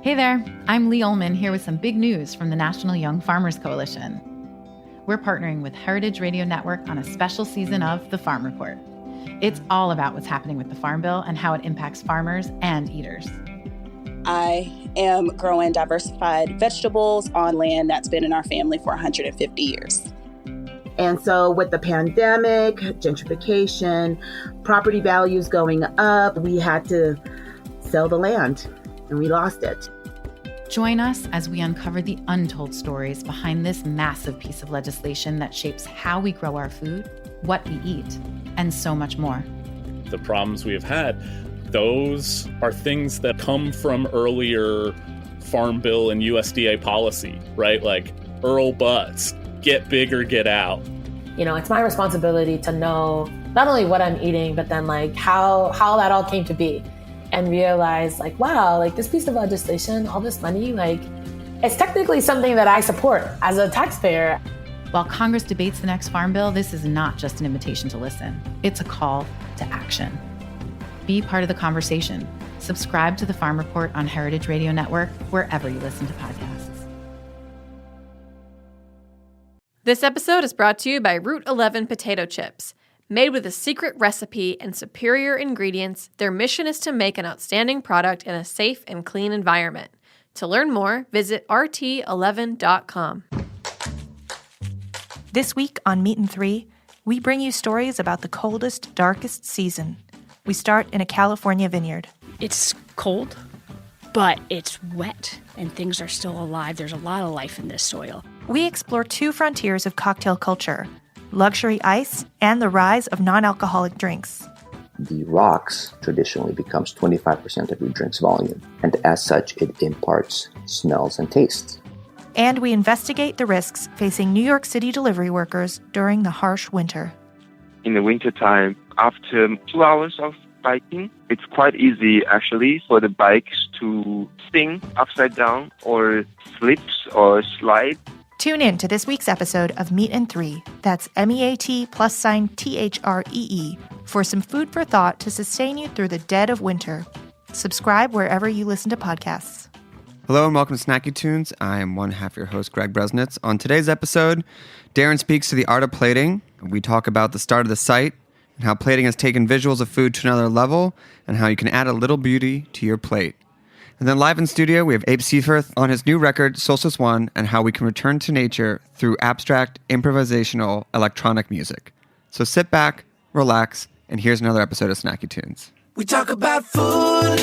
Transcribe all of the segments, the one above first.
Hey there, I'm Lee Ullman here with some big news from the National Young Farmers Coalition. We're partnering with Heritage Radio Network on a special season of The Farm Report. It's all about what's happening with the Farm Bill and how it impacts farmers and eaters. I am growing diversified vegetables on land that's been in our family for 150 years. And so with the pandemic, gentrification, property values going up, we had to sell the land and we lost it. Join us as we uncover the untold stories behind this massive piece of legislation that shapes how we grow our food, what we eat, and so much more. The problems we have had, those are things that come from earlier Farm Bill and USDA policy, right? Like Earl Butts, get big or get out. You know, it's my responsibility to know not only what I'm eating, but then like how that all came to be. And realize like, wow, like this piece of legislation, all this money, like it's technically something that I support as a taxpayer. While Congress debates the next Farm Bill, this is not just an invitation to listen. It's a call to action. Be part of the conversation. Subscribe to the Farm Report on Heritage Radio Network, wherever you listen to podcasts. This episode is brought to you by Route 11 potato chips. Made with a secret recipe and superior ingredients, their mission is to make an outstanding product in a safe and clean environment. To learn more, visit rt11.com. This week on Meat and Three, we bring you stories about the coldest, darkest season. We start in a California vineyard. It's cold, but it's wet, and things are still alive. There's a lot of life in this soil. We explore two frontiers of cocktail culture: luxury ice, and the rise of non-alcoholic drinks. The rocks traditionally becomes 25% of your drink's volume, and as such, it imparts smells and tastes. And we investigate the risks facing New York City delivery workers during the harsh winter. In the wintertime, after 2 hours of biking, it's quite easy actually for the bikes to spin upside down or slips or slide. Tune in to this week's episode of Meat and Three, that's MEAT+THREE, for some food for thought to sustain you through the dead of winter. Subscribe wherever you listen to podcasts. Hello and welcome to Snacky Tunes. I am one half your host, Greg Bresnitz. On today's episode, Darren speaks to the art of plating. We talk about the start of the site and how plating has taken visuals of food to another level and how you can add a little beauty to your plate. And then live in studio, we have Abe Seaforth on his new record, Solstice One, and how we can return to nature through abstract, improvisational, electronic music. So sit back, relax, and here's another episode of Snacky Tunes. We talk about food,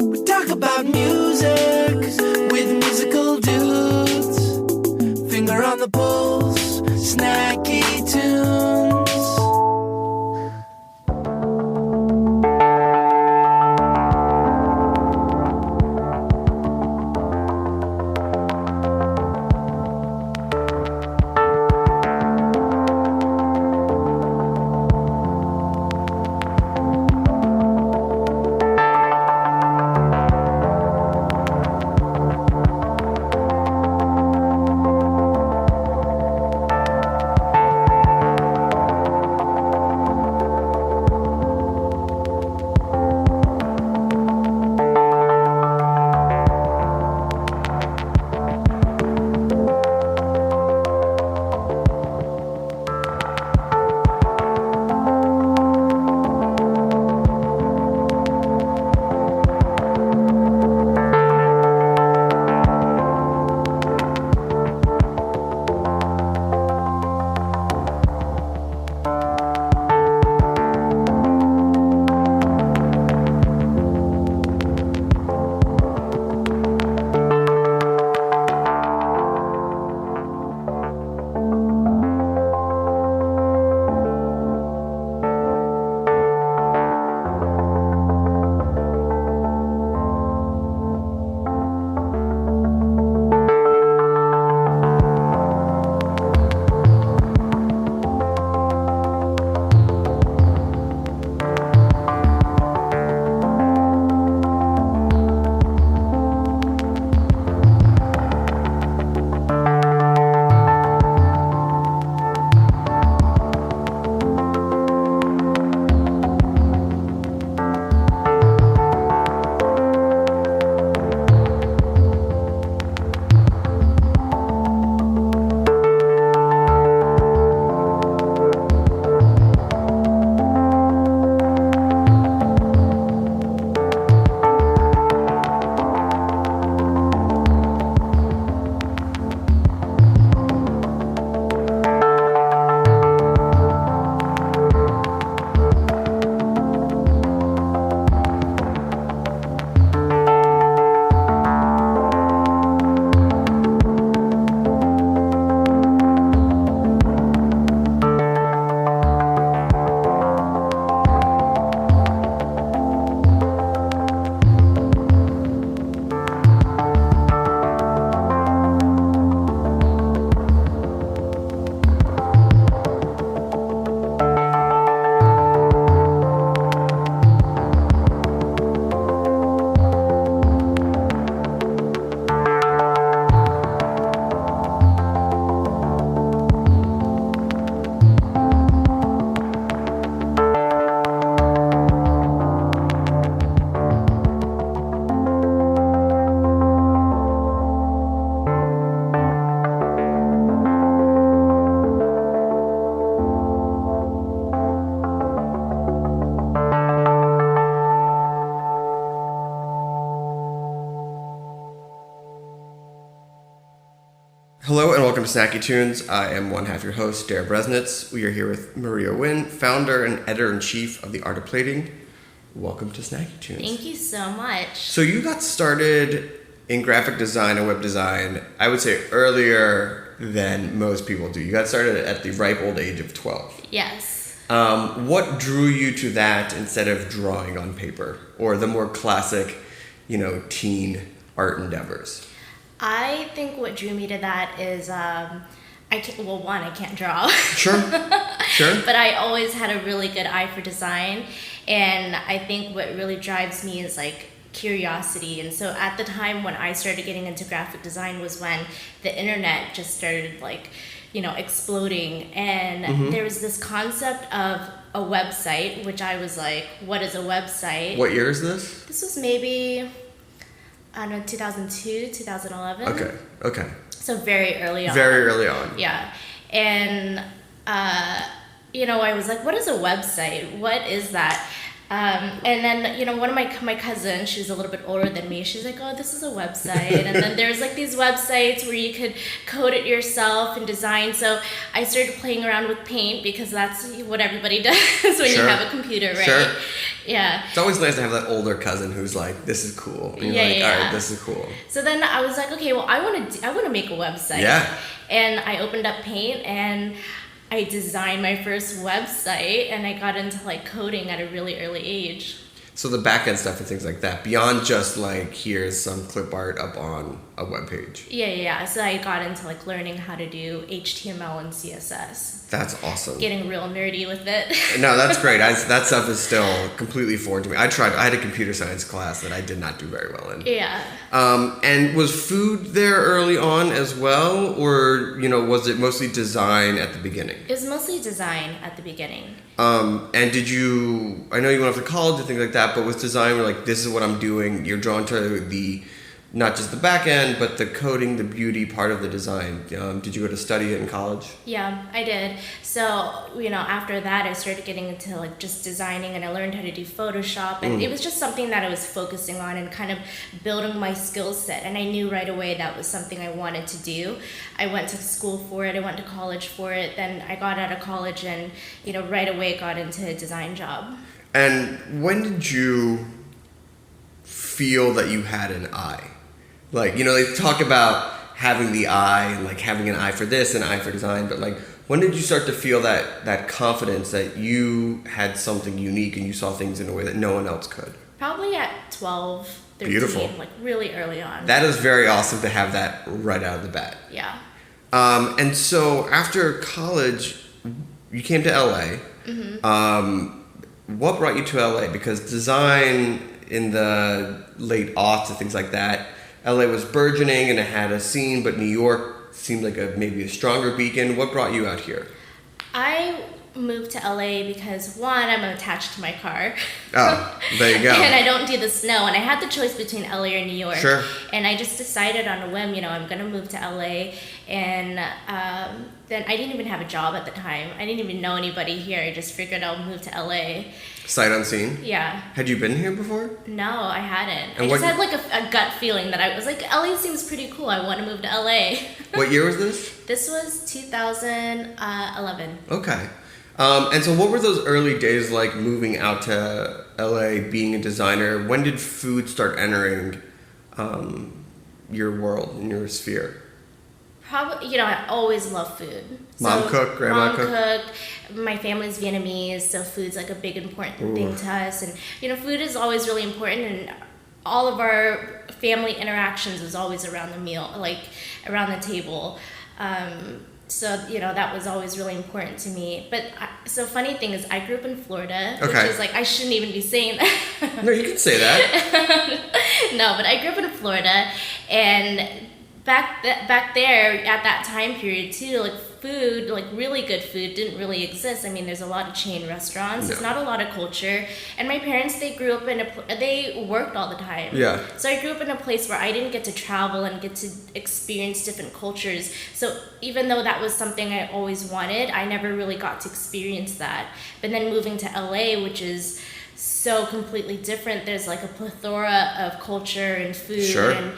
we talk about music, with musical dudes, finger on the pulse, Snacky Tunes. welcome to Snacky Tunes. I am one half your host, Dara Bresnitz. We are here with Maria Wynn, founder and editor-in-chief of The Art of Plating. Welcome to Snacky Tunes. Thank you so much. So you got started in graphic design and web design, I would say earlier than most people do. You got started at the ripe old age of 12. Yes. What drew you to that instead of drawing on paper or the more classic, teen art endeavors? I think what drew me to that is, I can't draw. Sure. But I always had a really good eye for design. And I think what really drives me is like curiosity. And so at the time when I started getting into graphic design was when the internet just started exploding. And there was this concept of a website, which I was like, what is a website? What year is this? This was maybe, 2002, 2011. Okay. So very early on. Very early on. Yeah. And, I was like, what is a website? What is that? And then, one of my cousins, she's a little bit older than me, she's like, oh, this is a website. And then there's like these websites where you could code it yourself and design. So I started playing around with Paint because that's what everybody does when you have a computer, right? Sure. Yeah. It's always nice to have that older cousin who's like, this is cool. And you're all right, this is cool. So then I was like, okay, well, I want to make a website. Yeah. And I opened up Paint and I designed my first website and I got into like coding at a really early age. So the back end stuff and things like that, beyond just like here's some clip art up on a web page. Yeah. So I got into like learning how to do HTML and CSS. That's awesome. Getting real nerdy with it. No, that's great. That stuff is still completely foreign to me. I had a computer science class that I did not do very well in. Yeah. And was food there early on as well? Or, was it mostly design at the beginning? It was mostly design at the beginning. And I know you went off to college and things like that, but with design, we're like, this is what I'm doing. You're drawn to not just the back end, but the coding, the beauty part of the design. Did you go to study it in college? Yeah, I did. So, after that, I started getting into like just designing and I learned how to do Photoshop. And it was just something that I was focusing on and kind of building my skill set. And I knew right away that was something I wanted to do. I went to school for it. I went to college for it. Then I got out of college and, right away got into a design job. And when did you feel that you had an eye? Like, they talk about having the eye and like having an eye for this and an eye for design, but like, when did you start to feel that confidence that you had something unique and you saw things in a way that no one else could? Probably at 12, 13, Beautiful. Like really early on. That is very awesome to have that right out of the bat. Yeah. And so after college, you came to LA. What brought you to LA? Because design in the late aughts and things like that, LA was burgeoning and it had a scene, but New York seemed like maybe a stronger beacon. What brought you out here? I moved to LA because one, I'm attached to my car. Oh, there you go. And I don't do the snow. And I had the choice between LA or New York. Sure. And I just decided on a whim, I'm going to move to LA. And then I didn't even have a job at the time. I didn't even know anybody here. I just figured I'll move to LA. Sight unseen? Yeah. Had you been here before? No, I hadn't. And I just had like a gut feeling that I was like, LA seems pretty cool. I want to move to LA. What year was this? This was 2011. Okay. And so what were those early days like moving out to LA, being a designer? When did food start entering your world and your sphere? Probably, I always love food. Mom cook, grandma cook? Mom cook. My family's Vietnamese, so food's like a big important thing to us. And, food is always really important. And all of our family interactions was always around the meal, like around the table. So, that was always really important to me. But so funny thing is I grew up in Florida, which is like, I shouldn't even be saying that. No, you can say that. No, but I grew up in Florida, and back there at that time period too, like food, like really good food didn't really exist. I mean, there's a lot of chain restaurants. There's not a lot of culture. And my parents, they grew up they worked all the time. Yeah. So I grew up in a place where I didn't get to travel and get to experience different cultures. So even though that was something I always wanted, I never really got to experience that. But then moving to LA, which is so completely different, there's like a plethora of culture and food. Sure. And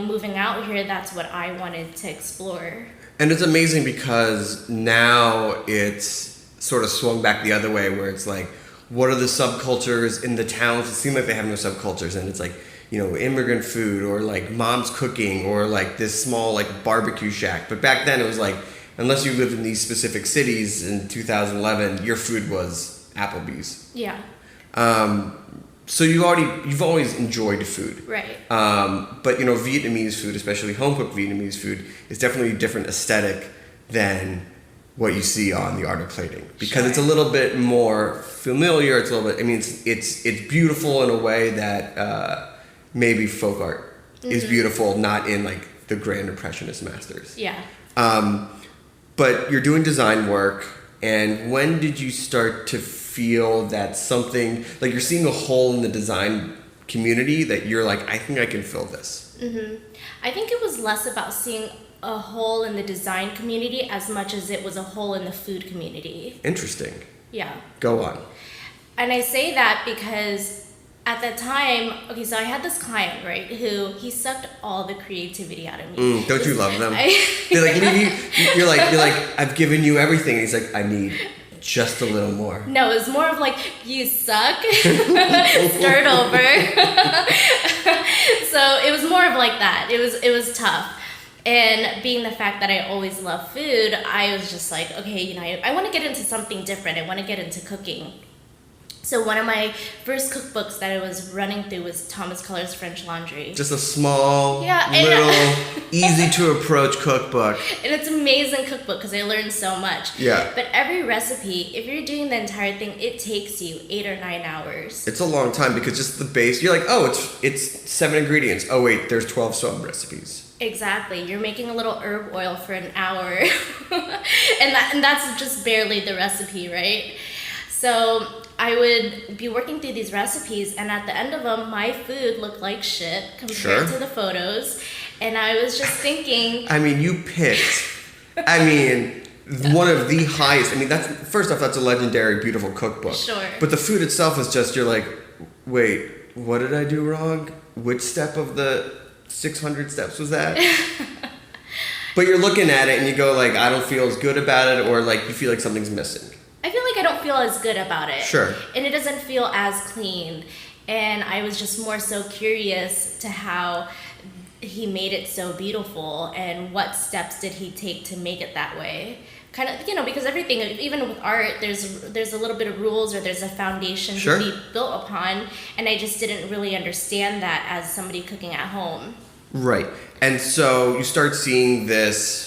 moving out here, that's what I wanted to explore. And it's amazing because now it's sort of swung back the other way, where it's like, what are the subcultures in the towns? It seems like they have no subcultures, and it's like, you know, immigrant food, or like mom's cooking, or like this small like barbecue shack. But back then it was like, unless you lived in these specific cities in 2011, your food was Applebee's. Yeah. So you've always enjoyed food. Right. But, you know, Vietnamese food, especially home-cooked Vietnamese food, is definitely a different aesthetic than what you see on the art of plating. Because it's a little bit more familiar. It's a little bit, I mean, it's beautiful in a way that maybe folk art is beautiful, not in like the grand impressionist masters. Yeah. But you're doing design work, and when did you start to feel that something, like you're seeing a hole in the design community that you're like, I think I can fill this? I think it was less about seeing a hole in the design community as much as it was a hole in the food community. Interesting. Yeah. Go on. And I say that because at the time, okay, so I had this client, right, who he sucked all the creativity out of me. Don't you love them? They're like, you're like, I've given you everything. And he's like, I need just a little more. No, it was more of like, you suck, start over. So it was more of like that. It was tough. And being the fact that I always love food, I was just like, okay, you know, I want to get into something different. I want to get into cooking. So one of my first cookbooks that I was running through was Thomas Keller's French Laundry. Just a small, little, easy to approach cookbook. And it's an amazing cookbook because I learned so much. Yeah. But every recipe, if you're doing the entire thing, it takes you 8 or 9 hours. It's a long time because just the base, you're like, oh, it's 7 ingredients. Oh wait, there's 12 sub recipes. Exactly. You're making a little herb oil for an hour. and that's just barely the recipe, right? So I would be working through these recipes, and at the end of them, my food looked like shit compared to the photos. And I was just thinking... I mean, you picked, one of the highest... I mean, first off, that's a legendary, beautiful cookbook. Sure. But the food itself is just, you're like, wait, what did I do wrong? Which step of the 600 steps was that? But you're looking at it, and you go like, I don't feel as good about it, or like, you feel like something's missing. I feel like I don't feel as good about it. Sure. And it doesn't feel as clean. And I was just more so curious to how he made it so beautiful and what steps did he take to make it that way. Kind of, you know, because everything, even with art, there's a little bit of rules, or there's a foundation to be built upon. And I just didn't really understand that as somebody cooking at home. Right. And so you start seeing this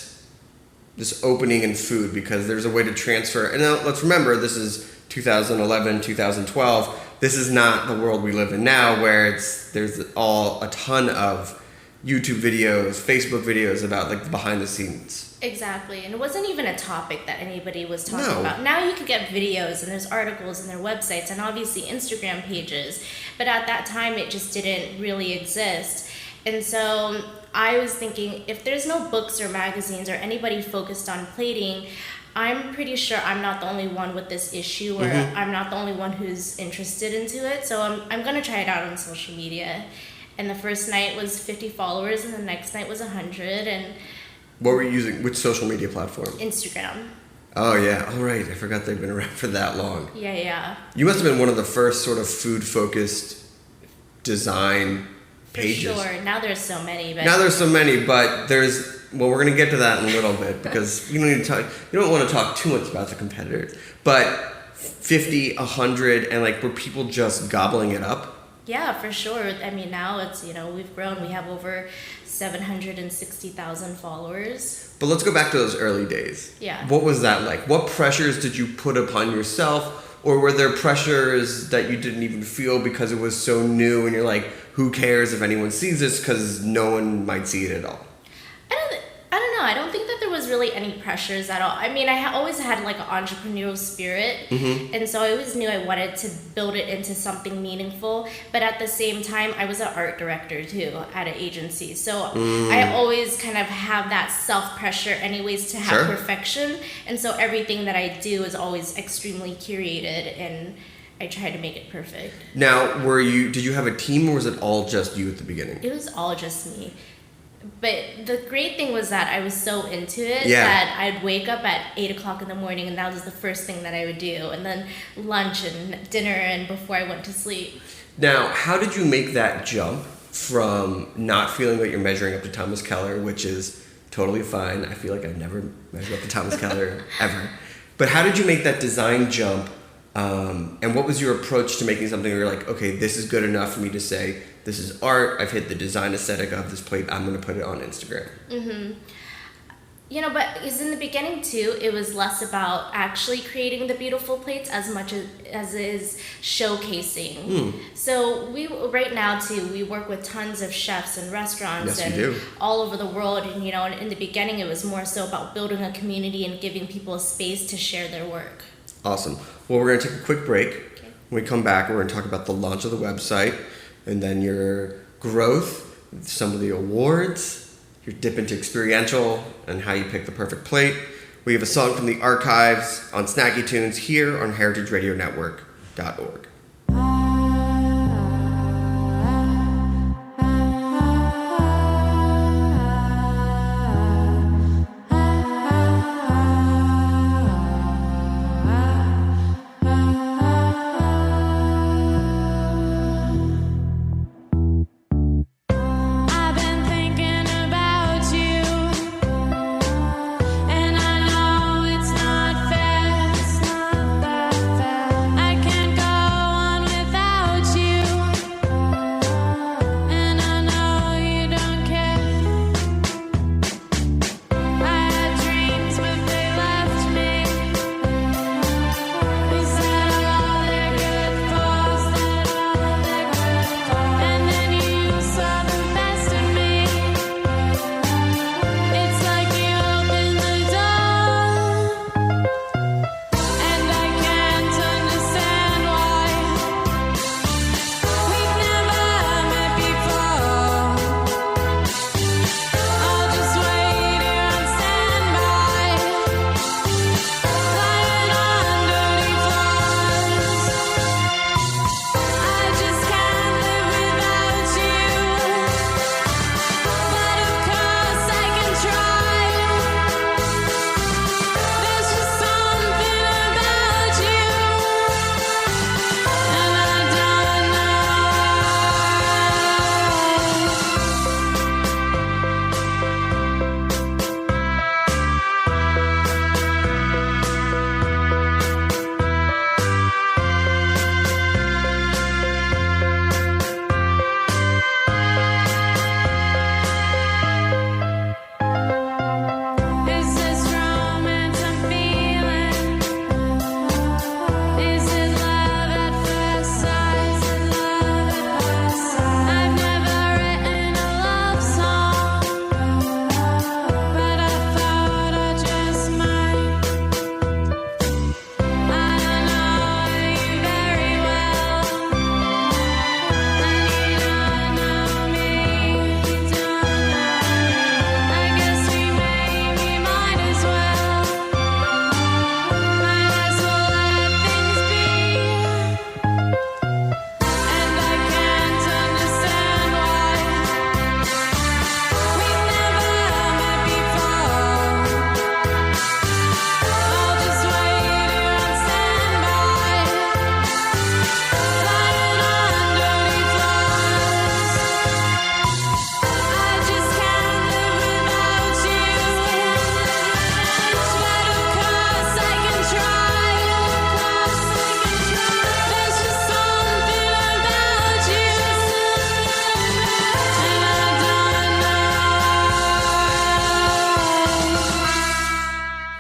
opening in food because there's a way to transfer. And now let's remember, this is 2011, 2012. This is not the world we live in now, where there's a ton of YouTube videos, Facebook videos about like the behind the scenes. Exactly. And it wasn't even a topic that anybody was talking about. Now you can get videos, and there's articles, and their websites, and obviously Instagram pages. But at that time, it just didn't really exist. And so I was thinking, if there's no books or magazines or anybody focused on plating, I'm pretty sure I'm not the only one with this issue, or I'm not the only one who's interested into it. So I'm going to try it out on social media. And the first night was 50 followers, and the next night was 100. And what were you using? Which social media platform? Instagram. Oh, yeah. Oh, right. I forgot they've been around for that long. Yeah. You must have been one of the first sort of food-focused design pages. For sure. Now there's so many. But there's... Well, we're going to get to that in a little bit because you don't want to talk too much about the competitors. But 50, 100, and like, were people just gobbling it up? Yeah, for sure. I mean, now it's, we've grown. We have over 760,000 followers. But let's go back to those early days. Yeah. What was that like? What pressures did you put upon yourself? Or were there pressures that you didn't even feel because it was so new and you're like, who cares if anyone sees this because no one might see it at all? I don't know. I don't think that there was really any pressures at all. I mean, I always had like an entrepreneurial spirit. And so I always knew I wanted to build it into something meaningful. But at the same time, I was an art director too at an agency. So I always kind of have that self-pressure anyways to have perfection. And so everything that I do is always extremely curated, and I try to make it perfect. Now, did you have a team, or was it all just you at the beginning? It was all just me. But the great thing was that I was so into it Yeah. that I'd wake up at 8 o'clock in the morning, and that was the first thing that I would do. And then lunch and dinner and before I went to sleep. Now, how did you make that jump from not feeling that you're measuring up to Thomas Keller, which is totally fine. I feel like I've never measured up to Thomas Keller ever. But how did you make that design jump? And what was your approach to making something where you're like, okay, this is good enough for me to say, this is art, I've hit the design aesthetic of this plate, I'm going to put it on Instagram. Mm-hmm. You know, but is in the beginning too, it was less about actually creating the beautiful plates as much as is showcasing. So we right now too, we work with tons of chefs and restaurants and all over the world. And you know, and in the beginning, it was more so about building a community and giving people a space to share their work. Awesome. Well, we're going to take a quick break. Okay. When we come back, we're going to talk about the launch of the website and then your growth, some of the awards, your dip into experiential, and how you pick the perfect plate. We have a song from the archives on Snacky Tunes here on heritageradionetwork.org.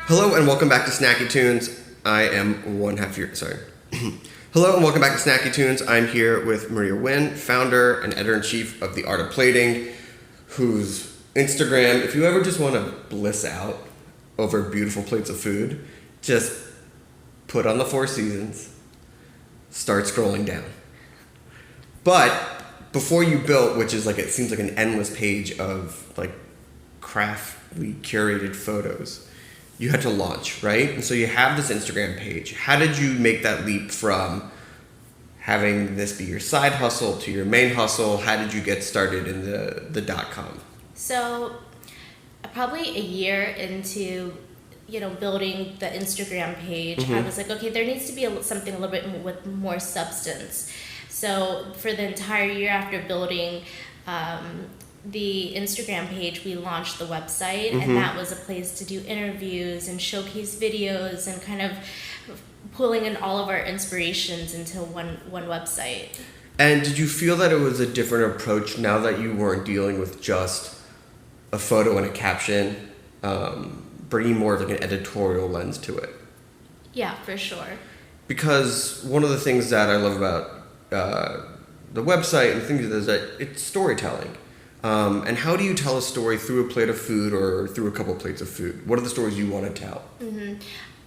Hello and welcome back to Snacky Tunes. I am one half your... Sorry. Hello and welcome back to Snacky Tunes. I'm here with Maria Nguyen, founder and editor-in-chief of The Art of Plating, whose Instagram, if you ever just want to bliss out over beautiful plates of food, just put on the 4 seasons, start scrolling down. But before you built, which is like, it seems like an endless page of like craftily curated photos, you had to launch, right? And so you have this Instagram page. How did you make that leap from having this be your side hustle to your main hustle? How did you get started in the .com? So probably a year into, building the Instagram page, I was like, okay, there needs to be something a little bit with more substance. So for the entire year after building the Instagram page, we launched the website, and that was a place to do interviews and showcase videos and kind of pulling in all of our inspirations into one website. And did you feel that it was a different approach now that you weren't dealing with just a photo and a caption, bringing more of like an editorial lens to it? Yeah, for sure. Because one of the things that I love about the website and things is that it's storytelling. And how do you tell a story through a plate of food or through a couple of plates of food? What are the stories you want to tell?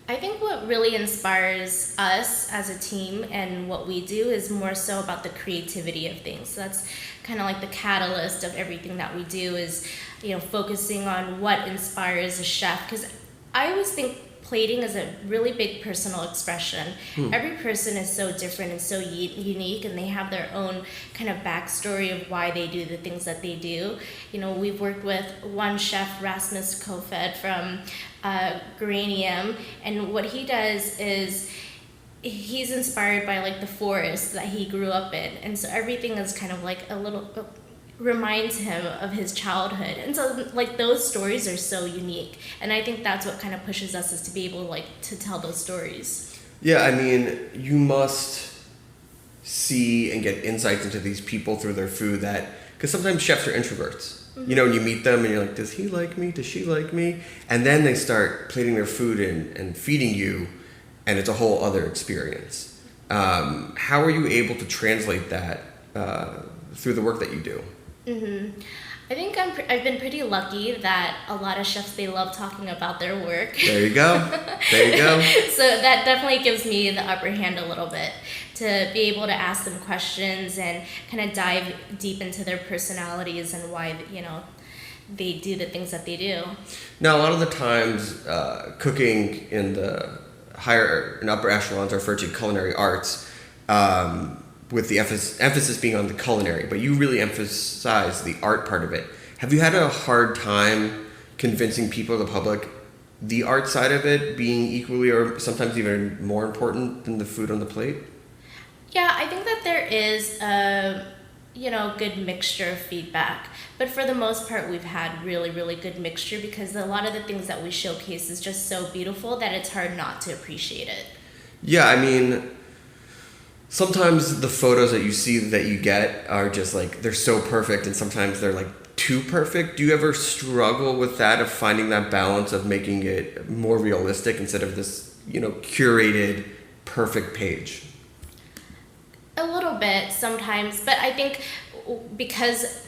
I think what really inspires us as a team and what we do is more so about the creativity of things. So that's kind of like the catalyst of everything that we do is, focusing on what inspires a chef. Because I always think plating is a really big personal expression. Every person is so different and so unique, and they have their own kind of backstory of why they do the things that they do. We've worked with one chef, Rasmus Kofed from Geranium, and what he does is he's inspired by like the forest that he grew up in, and so everything is kind of like a little reminds him of his childhood, and so like those stories are so unique, and I think that's what kind of pushes us is to be able to tell those stories. Yeah, I mean, you must see and get insights into these people through their food, that because sometimes chefs are introverts. And you meet them and you're like, does he like me? Does she like me? And then they start plating their food and feeding you, and it's a whole other experience. How are you able to translate that through the work that you do? I think I've been pretty lucky that a lot of chefs, they love talking about their work. There you go. There you go. So that definitely gives me the upper hand a little bit to be able to ask them questions and kind of dive deep into their personalities and why, they do the things that they do. Now, a lot of the times, cooking in the higher and upper echelons are referred to culinary arts, with the emphasis being on the culinary, but you really emphasize the art part of it. Have you had a hard time convincing people, the public, the art side of it being equally or sometimes even more important than the food on the plate? Yeah, I think that there is a good mixture of feedback, but for the most part we've had really, really good mixture, because a lot of the things that we showcase is just so beautiful that it's hard not to appreciate it. Yeah, I mean, sometimes the photos that you see that you get are just like, they're so perfect, and sometimes they're like too perfect. Do you ever struggle with that, of finding that balance of making it more realistic instead of this, curated perfect page? A little bit sometimes, but I think because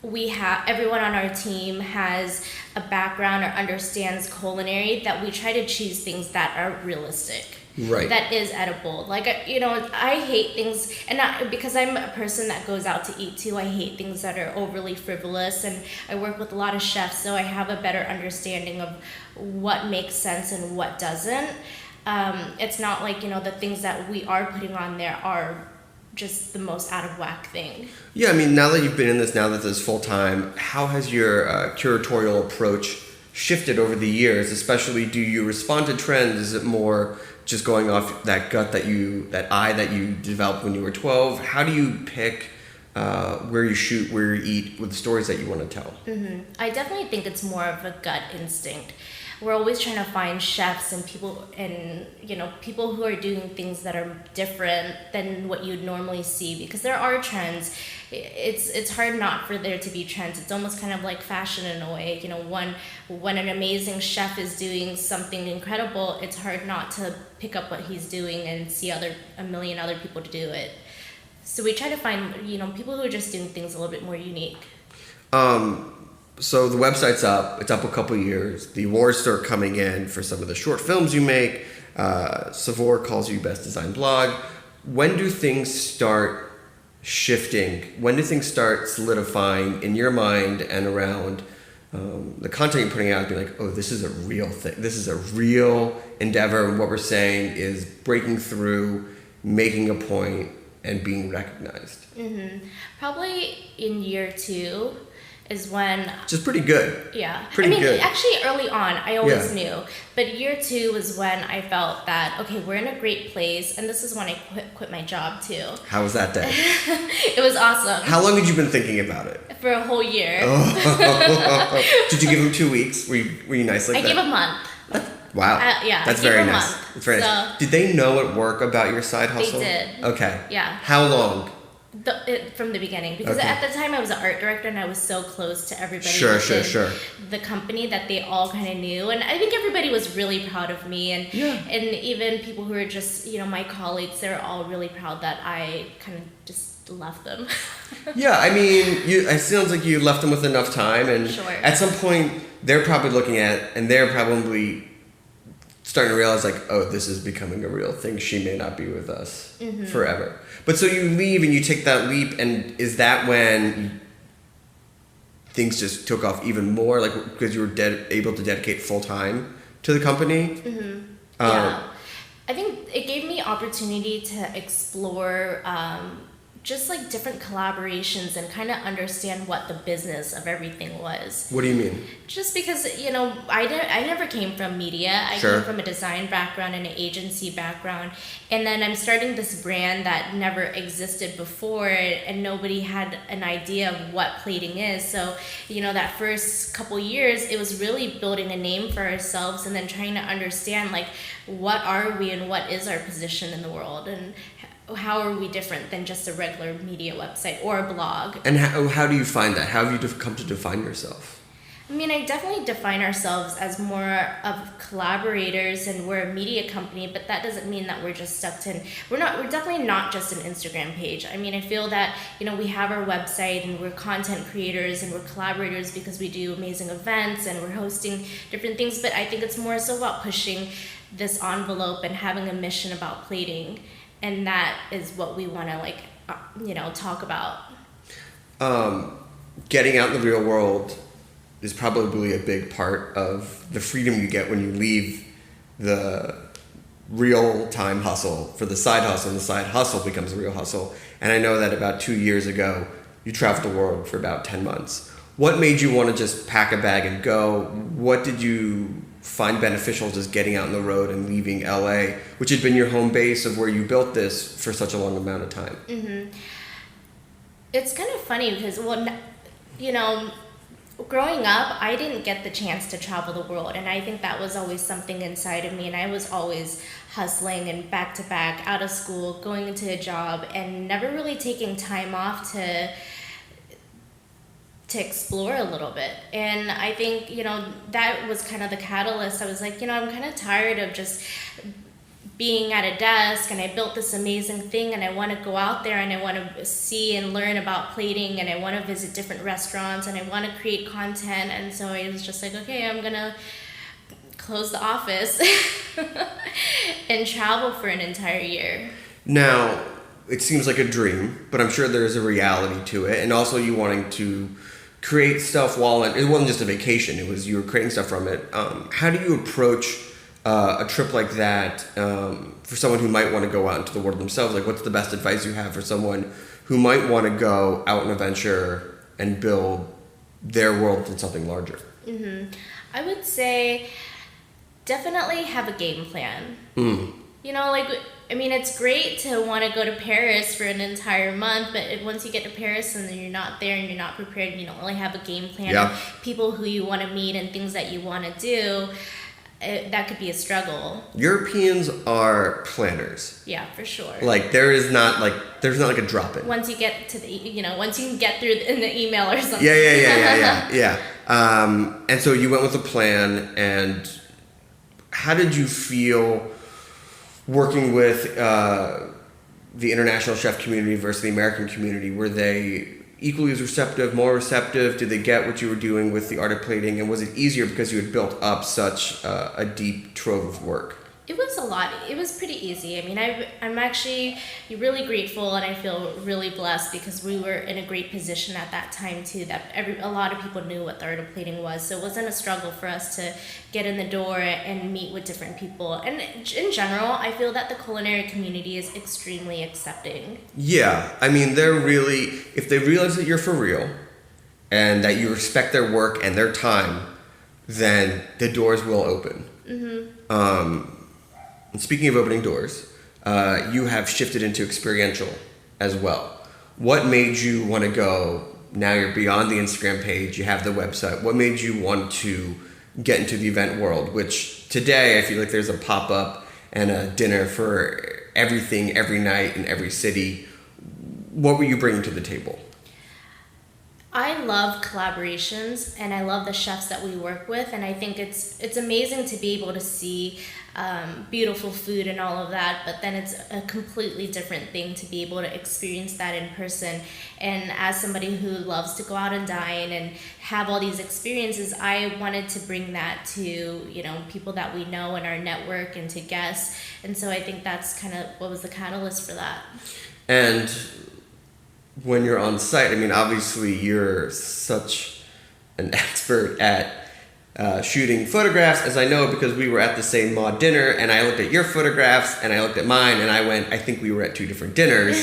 everyone on our team has a background or understands culinary, that we try to choose things that are realistic. Right. That is edible. Like, I hate things, and not because I'm a person that goes out to eat too, I hate things that are overly frivolous, and I work with a lot of chefs, so I have a better understanding of what makes sense and what doesn't. It's not like, the things that we are putting on there are just the most out of whack thing. Yeah, I mean, now that you've been in this, now that this is full time, how has your curatorial approach shifted over the years? Especially, do you respond to trends? Is it more just going off that gut that you developed when you were 12? How do you pick where you shoot, where you eat, with the stories that you want to tell? I definitely think it's more of a gut instinct. We're always trying to find chefs and people who are doing things that are different than what you'd normally see, because there are trends. It's hard not for there to be trends. It's almost kind of like fashion in a way. When an amazing chef is doing something incredible, it's hard not to pick up what he's doing and see a million other people to do it. So we try to find people who are just doing things a little bit more unique. So the website's up. It's up a couple years. The awards start coming in for some of the short films you make. Savor calls you Best Designed Blog. When do things start shifting? When do things start solidifying in your mind and around the content you're putting out, being like, oh, this is a real thing. This is a real endeavor. And what we're saying is breaking through, making a point, and being recognized. Probably in year 2 is when... Just pretty good. Yeah. Pretty good. Actually, early on, I always knew. But year 2 was when I felt that, okay, we're in a great place. And this is when I quit my job, too. How was that day? It was awesome. How long had you been thinking about it? For a whole year. Did you give them 2 weeks? Were you nice like that? I gave a month. Wow. Yeah. That's very nice. That's very nice. Did they know at work about your side hustle? They did. Okay. Yeah. How long? From the beginning, because at the time I was an art director and I was so close to everybody sure. the company that they all kind of knew, and I think everybody was really proud of me, and even people who were just my colleagues, they were all really proud that I kind of just left them. Yeah, I mean, it sounds like you left them with enough time, and at some point they're probably looking at it, and they're probably starting to realize like, oh, this is becoming a real thing. She may not be with us forever. But so you leave and you take that leap, and is that when things just took off even more, like because you were able to dedicate full time to the company? Yeah, I think it gave me opportunity to explore just like different collaborations and kind of understand what the business of everything was. What do you mean? Just because, I never came from media. I came from a design background and an agency background. And then I'm starting this brand that never existed before, and nobody had an idea of what plating is. So, that first couple years, it was really building a name for ourselves and then trying to understand, like, what are we and what is our position in the world, and how are we different than just a regular media website or a blog? And how do you find that? How have you come to define yourself? I mean, I definitely define ourselves as more of collaborators, and we're a media company, but that doesn't mean that we're just stuck to, we're definitely not just an Instagram page. I mean, I feel that, we have our website and we're content creators and we're collaborators because we do amazing events and we're hosting different things, but I think it's more so about pushing this envelope and having a mission about plating. And that is what we want to talk about. Getting out in the real world is probably a big part of the freedom you get when you leave the real time hustle for the side hustle, and the side hustle becomes a real hustle. And I know that about 2 years ago, you traveled the world for about 10 months. What made you want to just pack a bag and go? What did you find beneficial just getting out on the road and leaving LA, which had been your home base of where you built this for such a long amount of time? It's kind of funny because, growing up, I didn't get the chance to travel the world, and I think that was always something inside of me, and I was always hustling and back to back, out of school, going into a job, and never really taking time off to explore a little bit. And I think, that was kind of the catalyst. I was like, I'm kind of tired of just being at a desk, and I built this amazing thing, and I want to go out there and I want to see and learn about plating, and I want to visit different restaurants, and I want to create content. And so I was just like, okay, I'm gonna close the office and travel for an entire year. Now, it seems like a dream, but I'm sure there's a reality to it, and also you wanting to create stuff while it wasn't just a vacation, it was you were creating stuff from it. How do you approach a trip like that for someone who might want to go out into the world themselves? Like, what's the best advice you have for someone who might want to go out on a venture and build their world into something larger? I would say definitely have a game plan. It's great to want to go to Paris for an entire month, but once you get to Paris and then you're not there and you're not prepared and you don't really have a game plan, people who you want to meet and things that you want to do, that could be a struggle. Europeans are planners. Yeah, for sure. Like, there's not like a drop in. Once you get to the, once you can get through in the email or something. Yeah. And so you went with a plan, and how did you feel working with the international chef community versus the American community? Were they equally as receptive, more receptive? Did they get what you were doing with the art of plating? And was it easier because you had built up such a deep trove of work? It was a lot. It was pretty easy. I mean, I'm actually really grateful, and I feel really blessed because we were in a great position at that time too, that a lot of people knew what the art of plating was. So it wasn't a struggle for us to get in the door and meet with different people. And in general, I feel that the culinary community is extremely accepting. Yeah. I mean, they're really, if they realize that you're for real and that you respect their work and their time, then the doors will open. And speaking of opening doors, you have shifted into experiential as well. What made you want to go, now you're beyond the Instagram page, you have the website, what made you want to get into the event world, which today I feel like there's a pop-up and a dinner for everything, every night in every city. What were you bringing to the table? I love collaborations, and I love the chefs that we work with, and I think it's amazing to be able to see beautiful food and all of that, but then it's a completely different thing to be able to experience that in person. And as somebody who loves to go out and dine and have all these experiences, I wanted to bring that to, you know, people that we know in our network and to guests. And so I think that's kind of what was the catalyst for that. And when you're on site, I mean, obviously you're such an expert at shooting photographs, as I know, because we were at the same mod dinner, and I looked at your photographs and I looked at mine, and I went, I think we were at two different dinners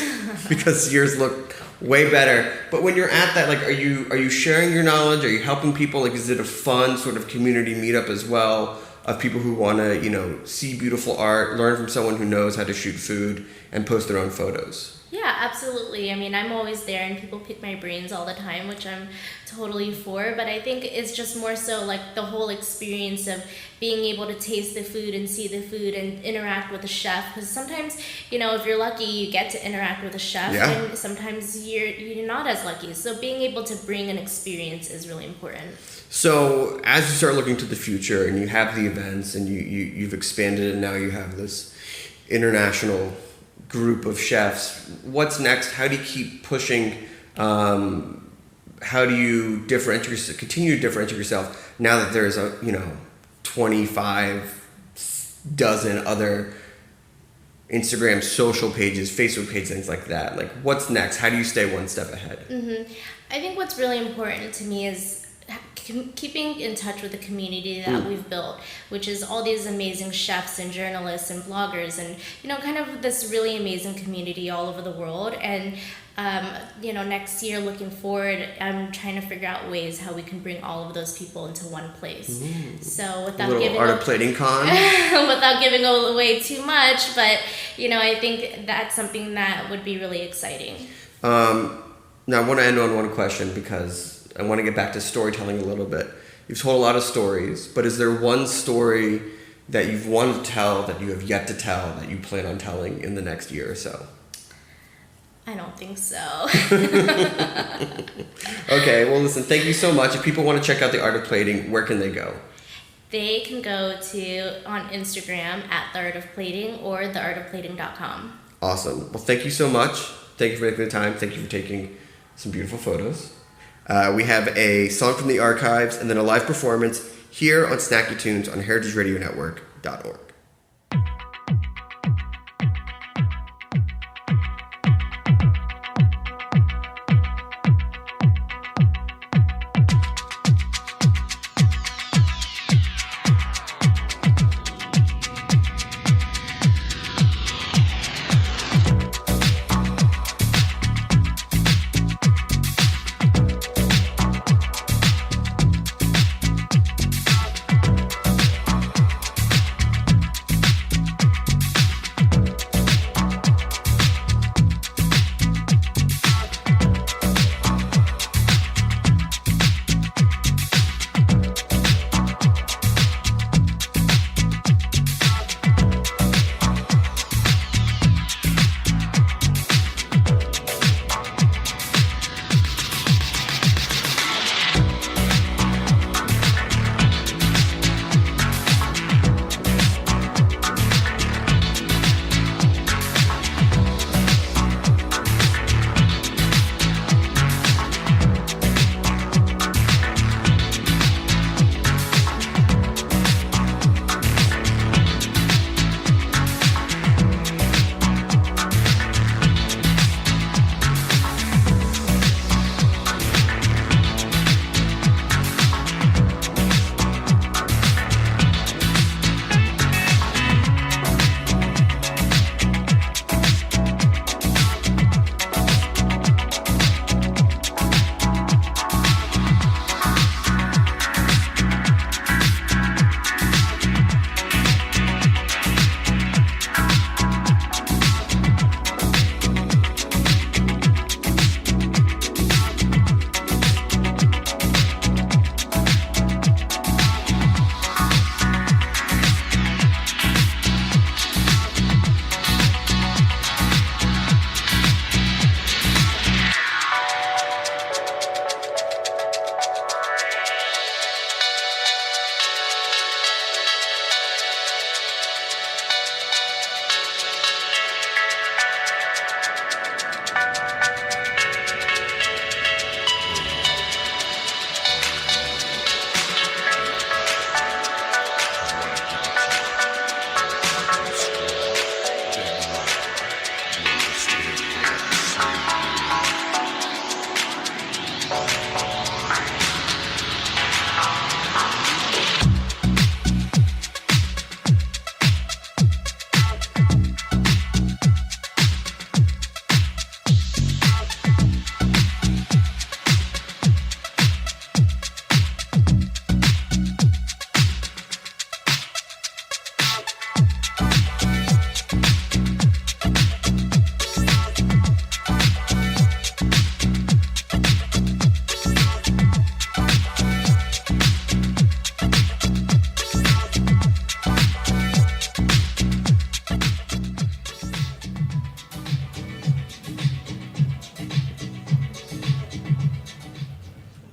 because yours looked way better. But when you're at that, like, are you sharing your knowledge? Are you helping people? Like, is it a fun sort of community meetup as well of people who want to, you know, see beautiful art, learn from someone who knows how to shoot food, and post their own photos? Yeah, absolutely. I mean, I'm always there, and people pick my brains all the time, which I'm totally for. But I think it's just more so like the whole experience of being able to taste the food and see the food and interact with the chef. Because sometimes, you know, if you're lucky, you get to interact with a chef, and sometimes you're not as lucky. So being able to bring an experience is really important. So as you start looking to the future, and you have the events, and you've expanded, and now you have this international group of chefs, what's next? How do you keep pushing? How do you continue to differentiate yourself now that there's 25 dozen other Instagram social pages, Facebook pages, things like that? Like, what's next? How do you stay one step ahead? I think what's really important to me is keeping in touch with the community that we've built, which is all these amazing chefs and journalists and bloggers, and, you know, kind of this really amazing community all over the world. And next year, looking forward, I'm trying to figure out ways how we can bring all of those people into one place. So without giving art of plating con, without giving away too much, but, you know, I think that's something that would be really exciting. Now I want to end on one question, because I want to get back to storytelling a little bit. You've told a lot of stories, but is there one story that you've wanted to tell that you have yet to tell that you plan on telling in the next year or so? I don't think so. Okay, well, listen, thank you so much. If people want to check out The Art of Plating, where can they go? They can go on Instagram at The Art of Plating or theartofplating.com. Awesome. Well, thank you so much. Thank you for making the time. Thank you for taking some beautiful photos. We have a song from the archives and then a live performance here on Snacky Tunes on heritageradionetwork.org.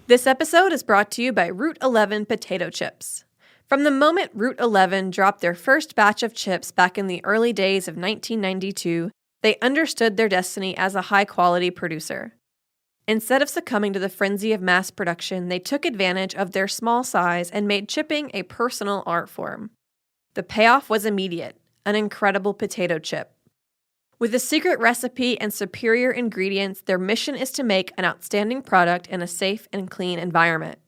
This episode is brought to you by Route 11 potato chips. From the moment Route 11 dropped their first batch of chips back in the early days of 1992, they understood their destiny as a high-quality producer. Instead of succumbing to the frenzy of mass production, they took advantage of their small size and made chipping a personal art form. The payoff was immediate, an incredible potato chip. With a secret recipe and superior ingredients, their mission is to make an outstanding product in a safe and clean environment.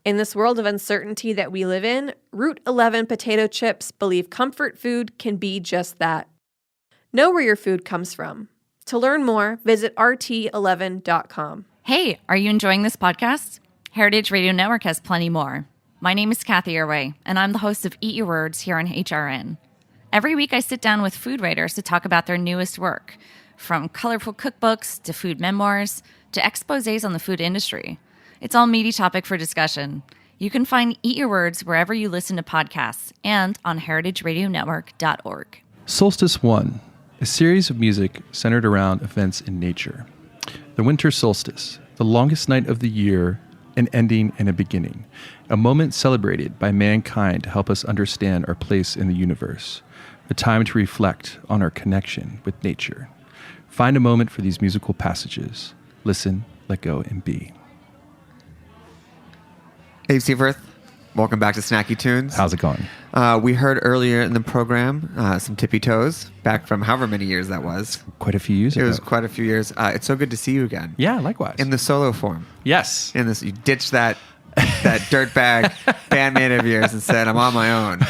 In this world of uncertainty that we live in, Route 11 potato chips believe comfort food can be just that. Know where your food comes from. To learn more, visit rt11.com. Hey, are you enjoying this podcast? Heritage Radio Network has plenty more. My name is Kathy Irway, and I'm the host of Eat Your Words here on HRN. Every week I sit down with food writers to talk about their newest work, from colorful cookbooks to food memoirs to exposés on the food industry. It's all meaty topic for discussion. You can find Eat Your Words wherever you listen to podcasts and on heritageradionetwork.org. Solstice 1, a series of music centered around events in nature. The winter solstice, the longest night of the year, an ending and a beginning, a moment celebrated by mankind to help us understand our place in the universe, a time to reflect on our connection with nature. Find a moment for these musical passages. Listen, let go, and be. Hey, Seaforth. Welcome back to Snacky Tunes. How's it going? We heard earlier in the program some Tippy Toes, back from however many years that was. Quite a few years ago. It was quite a few years. It's so good to see you again. Yeah, likewise. In the solo form. Yes. In this, you ditched that dirtbag bandmate of yours and said, I'm on my own.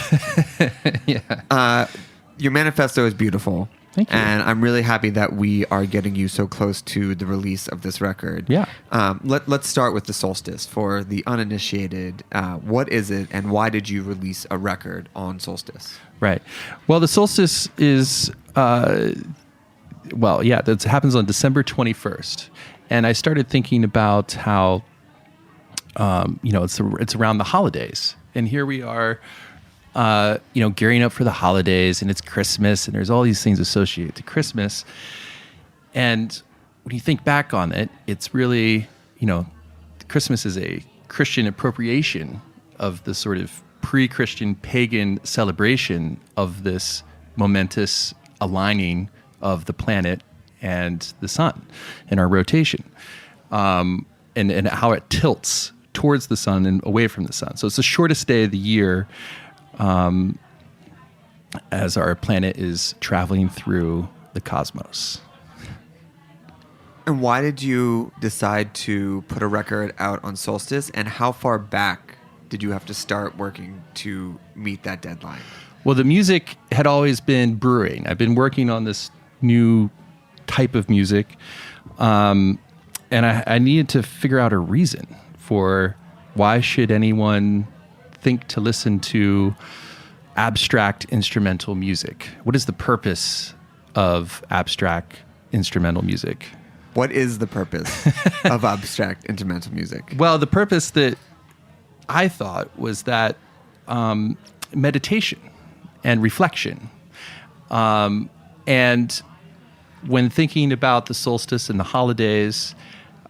Yeah. Your manifesto is beautiful. Thank you. And I'm really happy that we are getting you so close to the release of this record. Yeah. Let's start with the Solstice. For the uninitiated, what is it and why did you release a record on Solstice? Right. Well, the Solstice is, that happens on December 21st. And I started thinking about how, it's around the holidays. And here we are, gearing up for the holidays, and it's Christmas, and there's all these things associated to Christmas. And when you think back on it, it's really, Christmas is a Christian appropriation of the sort of pre-Christian pagan celebration of this momentous aligning of the planet and the sun in our rotation, and how it tilts towards the sun and away from the sun. So it's the shortest day of the year, as our planet is traveling through the cosmos. And why did you decide to put a record out on Solstice, and how far back did you have to start working to meet that deadline? Well, the music had always been brewing. I've been working on this new type of music, and I needed to figure out a reason for why should anyone think to listen to abstract instrumental music. What is the purpose of abstract instrumental music? What is the purpose of abstract instrumental music? Well, the purpose that I thought was that meditation and reflection. And when thinking about the solstice and the holidays,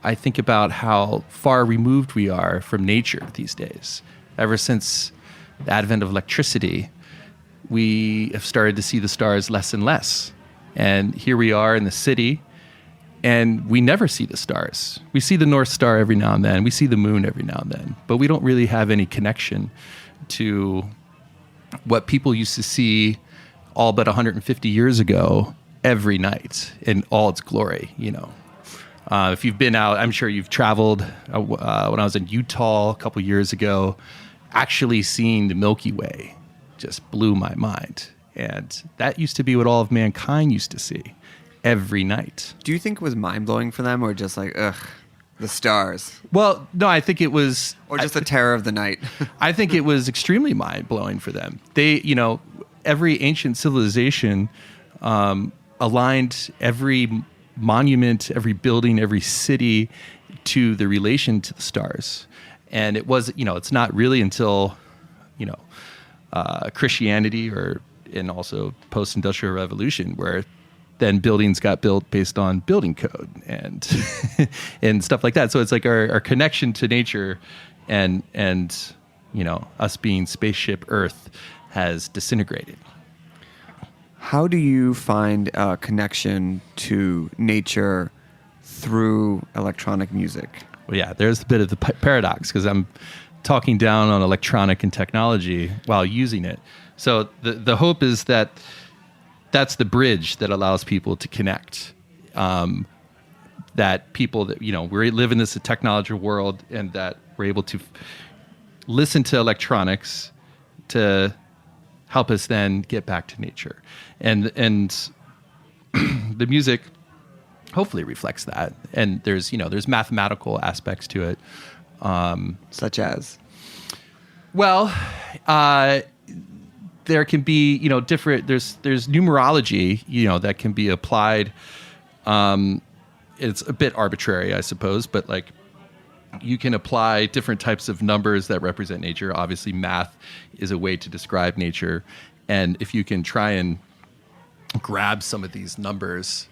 I think about how far removed we are from nature these days. Ever since the advent of electricity, we have started to see the stars less and less. And here we are in the city, and we never see the stars. We see the North Star every now and then. We see the moon every now and then. But we don't really have any connection to what people used to see all but 150 years ago every night in all its glory, If you've been out, I'm sure you've traveled. When I was in Utah a couple years ago, actually seeing the Milky Way just blew my mind. And that used to be what all of mankind used to see every night. Do you think it was mind-blowing for them, or just like, ugh, the stars? Well, no, I think it was... Or just the terror of the night? I think it was extremely mind-blowing for them. They, every ancient civilization aligned every monument, every building, every city to the relation to the stars. And it was, it's not really until, Christianity and also post-industrial revolution where then buildings got built based on building code and and stuff like that. So it's like our connection to nature and us being spaceship Earth has disintegrated. How do you find a connection to nature through electronic music? Well, yeah, there's a bit of the paradox because I'm talking down on electronic and technology while using it. So the hope is that that's the bridge that allows people to connect. That people that, we live in this technology world, and that we're able to listen to electronics to help us then get back to nature. And the music hopefully reflects that. And there's mathematical aspects to it. Such as? Well, there can be, different, there's numerology, that can be applied. It's a bit arbitrary, I suppose, but like you can apply different types of numbers that represent nature. Obviously, math is a way to describe nature. And if you can try and grab some of these numbers,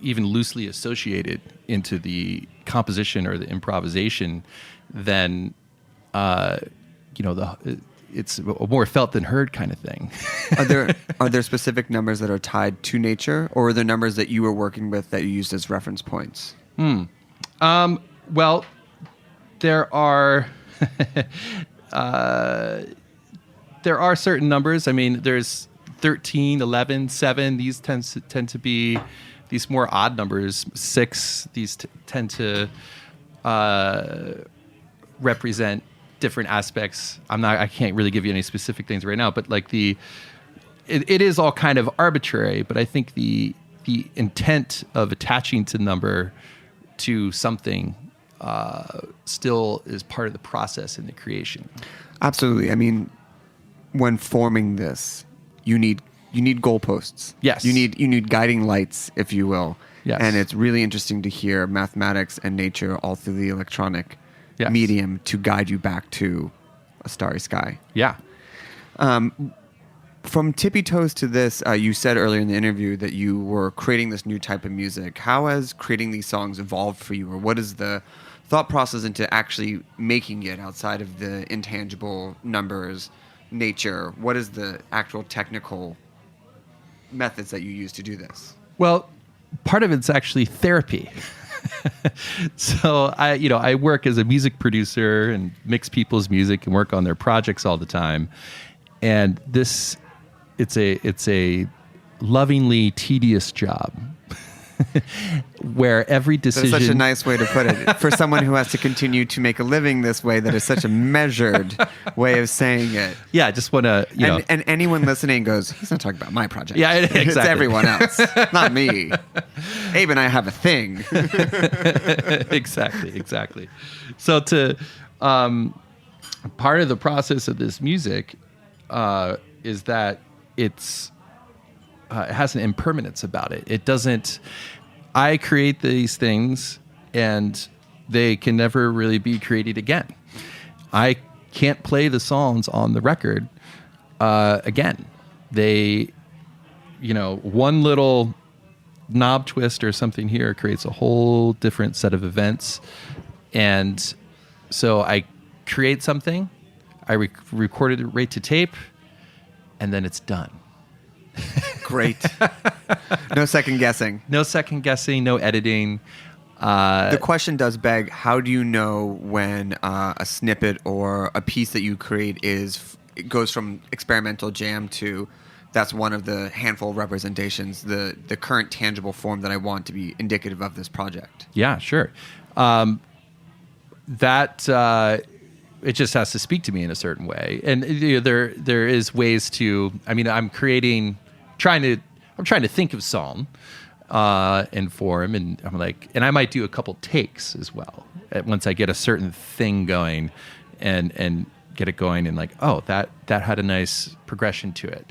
even loosely associated into the composition or the improvisation, then, it's a more felt than heard kind of thing. Are there specific numbers that are tied to nature, or are there numbers that you were working with that you used as reference points? Well, there are there are certain numbers. I mean, there's 13, 11, 7. These tend to be these more odd numbers. 6. These tend to represent different aspects. I can't really give you any specific things right now, but like it is all kind of arbitrary, but I think the intent of attaching to number to something still is part of the process in the creation. Absolutely. I mean, when forming this, you need goalposts. Yes. You need guiding lights, if you will. Yes. And it's really interesting to hear mathematics and nature all through the electronic Yes. medium to guide you back to a starry sky. Yeah. From Tippy Toes to this, you said earlier in the interview that you were creating this new type of music. How has creating these songs evolved for you, or what is the thought process into actually making it outside of the intangible numbers, nature? What is the actual technical methods that you use to do this? Well, part of it's actually therapy. So I work as a music producer and mix people's music and work on their projects all the time. And it's a lovingly tedious job where every decision... That's such a nice way to put it. For someone who has to continue to make a living this way, that is such a measured way of saying it. Yeah, I just want to, And anyone listening goes, he's not talking about my project. Yeah, exactly. It's everyone else, not me. Abe and I have a thing. Exactly. So part of the process of this music is that it has an impermanence about it. It doesn't... I create these things and they can never really be created again. I can't play the songs on the record again. They, one little knob twist or something here creates a whole different set of events. And so I create something, I recorded it right to tape, and then it's done. Great. No second guessing. No second guessing, no editing. The question does beg, how do you know when a snippet or a piece that you create it goes from experimental jam to that's one of the handful of representations, the current tangible form that I want to be indicative of this project? Yeah, sure. It just has to speak to me in a certain way. And there is ways to, I'm trying to think of song and form, and I'm like, and I might do a couple takes as well once I get a certain thing going and get it going, and like, oh, that had a nice progression to it.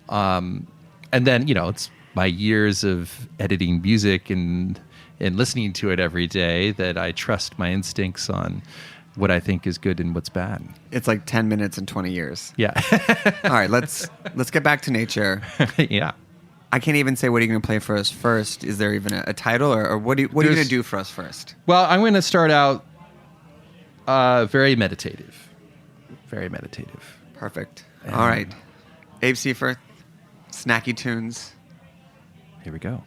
And then, it's my years of editing music and listening to it every day that I trust my instincts on what I think is good and what's bad. It's like 10 minutes and 20 years. Yeah. All right, let's get back to nature. Yeah. I can't even say what are you going to play for us first. Is there even a title, or what are you going to do for us first? Well, I'm going to start out very meditative. Very meditative. Perfect. All right. Abe Seifert, Snacky Tunes. Here we go.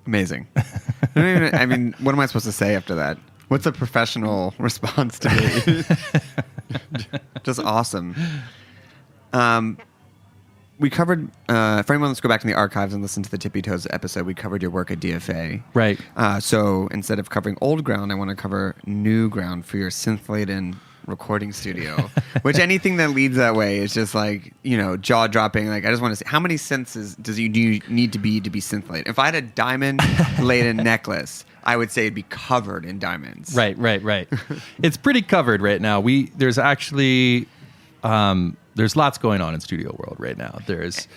Amazing. I mean, what am I supposed to say after that? What's a professional response to me? Just awesome. We covered, for anyone let's go back in the archives and listen to the Tippy Toes episode, we covered your work at DFA. Right. So instead of covering old ground, I want to cover new ground for your synth-laden recording studio, which anything that leads that way is just like, jaw-dropping. Like, I just want to say, how many synths do you need to be synth-laden? If I had a diamond-laden necklace, I would say it'd be covered in diamonds. Right. It's pretty covered right now. There's actually... there's lots going on in Studio World right now.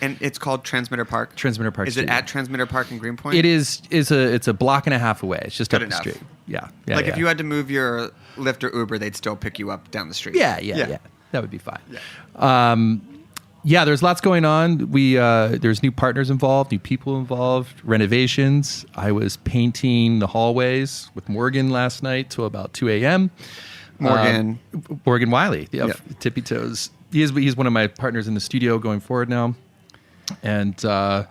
And it's called Transmitter Park. Transmitter Park. Is it at Transmitter Park in Greenpoint? It is. It's a block and a half away. It's just up the street. Yeah. Like if you had to move your Lyft or Uber, they'd still pick you up down the street. Yeah. That would be fine. Yeah. There's lots going on. There's new partners involved, new people involved, renovations. I was painting the hallways with Morgan last night till about 2 a.m. Morgan Wiley, Tippy Toes. He's one of my partners in the studio going forward now. And I've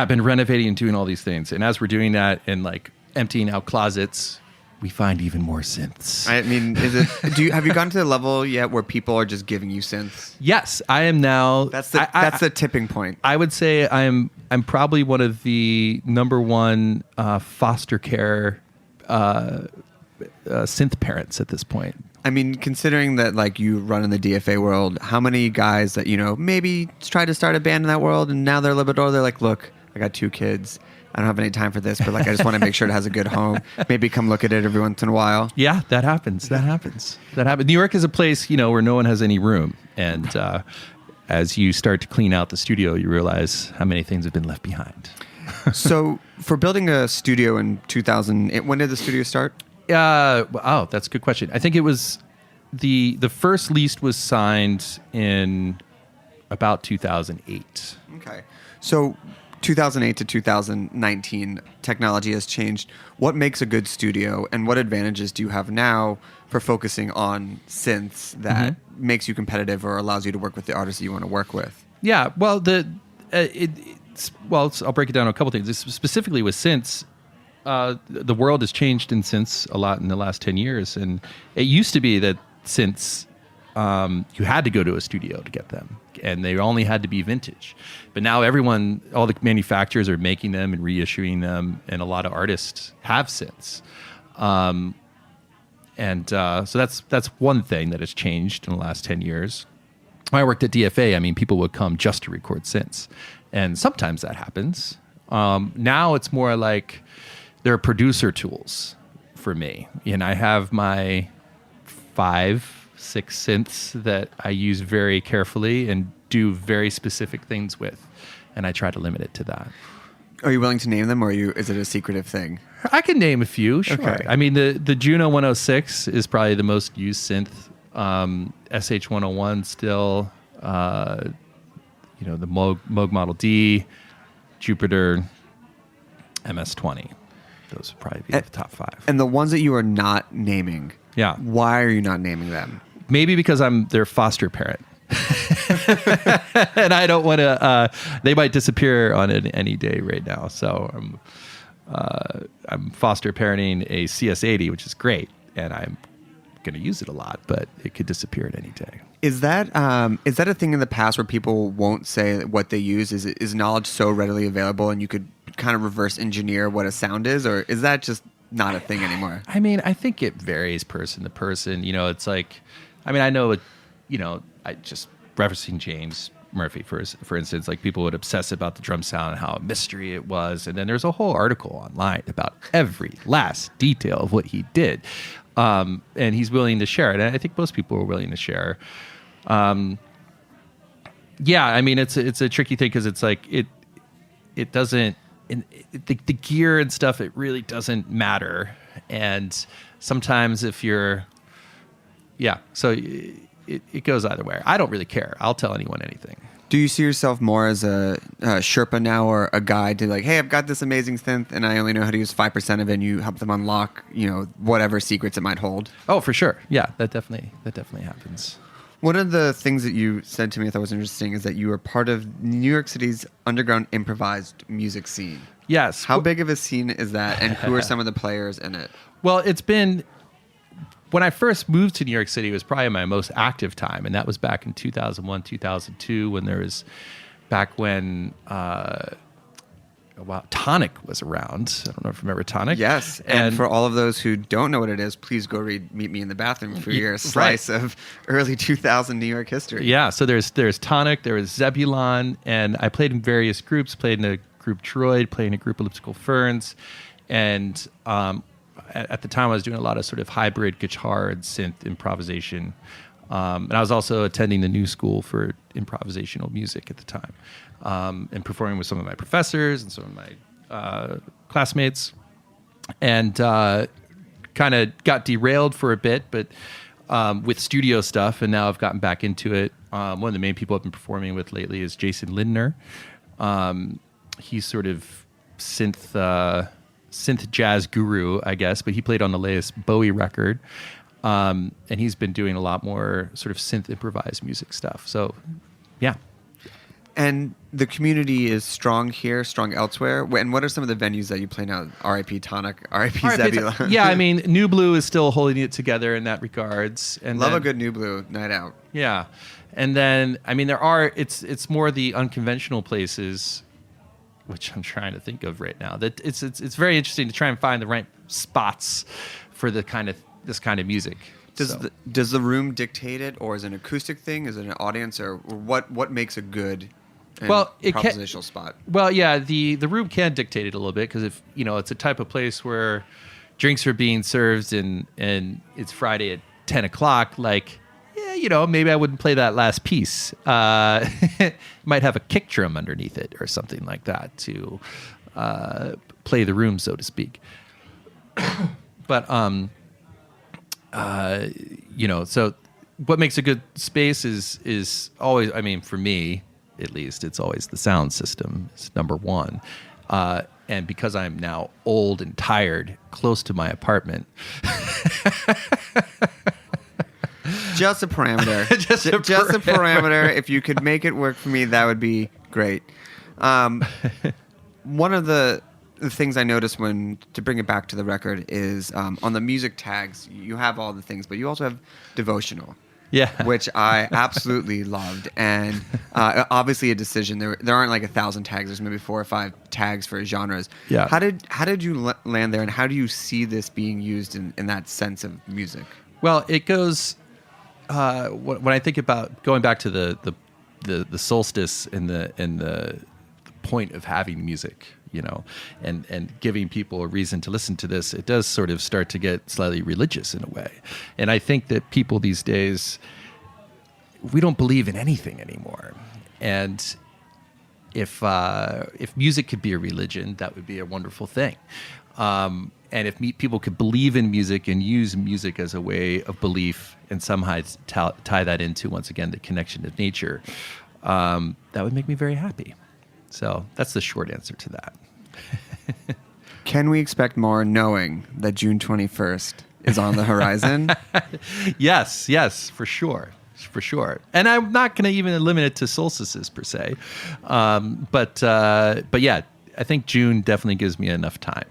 been renovating and doing all these things. And as we're doing that and like emptying out closets, we find even more synths. I mean, have you gotten to the level yet where people are just giving you synths? Yes, I am now. That's the tipping point. I would say I'm probably one of the number one foster care synth parents at this point. I mean, considering that like you run in the DFA world, how many guys that maybe tried to start a band in that world and now they're a little bit older, they're like, look, I got 2 kids. I don't have any time for this, but like I just want to make sure it has a good home. Maybe come look at it every once in a while. Yeah, that happens. That happens. New York is a place, where no one has any room. And as you start to clean out the studio, you realize how many things have been left behind. So for building a studio in 2000, when did the studio start? That's a good question. I think it was the first lease was signed in about 2008. Okay. So 2008 to 2019, technology has changed. What makes a good studio, and what advantages do you have now for focusing on synths that makes you competitive or allows you to work with the artists you want to work with? Yeah, well, I'll break it down to a couple things. Specifically with synths, the world has changed in synths a lot in the last 10 years, and it used to be that synths, you had to go to a studio to get them, and they only had to be vintage. But now all the manufacturers are making them and reissuing them, and a lot of artists have synths. So that's one thing that has changed in the last 10 years. When I worked at DFA, people would come just to record synths, and sometimes that happens. Now it's more like they're producer tools for me, and I have my 5-6 synths that I use very carefully and do very specific things with, and I try to limit it to that. Are you willing to name them, or is it a secretive thing? I can name a few, sure. Okay. The Juno 106 is probably the most used synth. SH 101 still, the Moog Model D, Jupiter, MS-20. Those would probably be the top 5. And the ones that you are not naming, why are you not naming them? Maybe because I'm their foster parent. And I don't want to, they might disappear on any day right now. So I'm foster parenting a CS80, which is great. And I'm going to use it a lot, but it could disappear at any day. Is that a thing in the past where people won't say what they use? Is knowledge so readily available and you could kind of reverse engineer what a sound is? Or is that just not a thing anymore? I think it varies person to person. It's like, I know, I just referencing James Murphy, for instance, like people would obsess about the drum sound and how a mystery it was. And then there's a whole article online about every last detail of what he did. And he's willing to share it. And I think most people are willing to share. It's a tricky thing because it's like, it doesn't, the gear and stuff, it really doesn't matter. And sometimes if you're, so it goes either way. I don't really care. I'll tell anyone anything. Do you see yourself more as a Sherpa now, or a guide to like, hey, I've got this amazing synth and I only know how to use 5% of it, and you help them unlock, whatever secrets it might hold? Oh, for sure. Yeah, that definitely happens. One of the things that you said to me I thought was interesting is that you were part of New York City's underground improvised music scene. Yes. How big of a scene is that, and who are some of the players in it? Well, it's been... When I first moved to New York City, it was probably my most active time, and that was back in 2001, 2002, when Tonic was around. I don't know if you remember Tonic. Yes, and for all of those who don't know what it is, please go read Meet Me in the Bathroom for your slice of early 2000 New York history. Yeah, so there's Tonic, there was Zebulon, and I played in various groups, played in a group Droid, played in a group Elliptical Ferns, and at the time, I was doing a lot of sort of hybrid guitar and synth improvisation. And I was also attending the New School for Improvisational Music at the time, and performing with some of my professors and some of my classmates. And kind of got derailed for a bit, but with studio stuff, and now I've gotten back into it. One of the main people I've been performing with lately is Jason Lindner. He's sort of synth jazz guru, I guess, but he played on the latest Bowie record. And he's been doing a lot more sort of synth improvised music stuff. So, yeah. And the community is strong here, strong elsewhere. And what are some of the venues that you play now? R.I.P. Tonic, R.I.P. Zebulon. Yeah, New Blue is still holding it together in that regards. And Love a good New Blue night out. Yeah. And then, it's more the unconventional places, which I'm trying to think of right now. That it's very interesting to try and find the right spots for this kind of music. Does the room dictate it, or is it an acoustic thing? Is it an audience, or what makes a good and Well, it can, propositional spot. Well, yeah, the room can dictate it a little bit because if it's a type of place where drinks are being served and it's Friday at 10 o'clock, like, yeah, maybe I wouldn't play that last piece. Might have a kick drum underneath it or something like that to play the room, so to speak. But so what makes a good space is always, I mean, for me at least, it's always the sound system. It's number one. And because I'm now old and tired, close to my apartment. Just a parameter. just a parameter. If you could make it work for me, that would be great. One of the things I noticed to bring it back to the record is on the music tags, you have all the things, but you also have devotional. Yeah. Which I absolutely loved. And obviously a decision. There aren't like 1,000 tags. There's maybe 4 or 5 tags for genres. Yeah. How did you land there, and how do you see this being used in that sense of music? Well, it goes... when I think about going back to the solstice and the point of having music, and giving people a reason to listen to this, it does sort of start to get slightly religious in a way. And I think that people these days, we don't believe in anything anymore. And if music could be a religion, that would be a wonderful thing. And if people could believe in music and use music as a way of belief and somehow tie that into, once again, the connection to nature, that would make me very happy. So that's the short answer to that. Can we expect more, knowing that June 21st is on the horizon? Yes, for sure. For sure. And I'm not going to even limit it to solstices per se. But yeah, I think June definitely gives me enough time.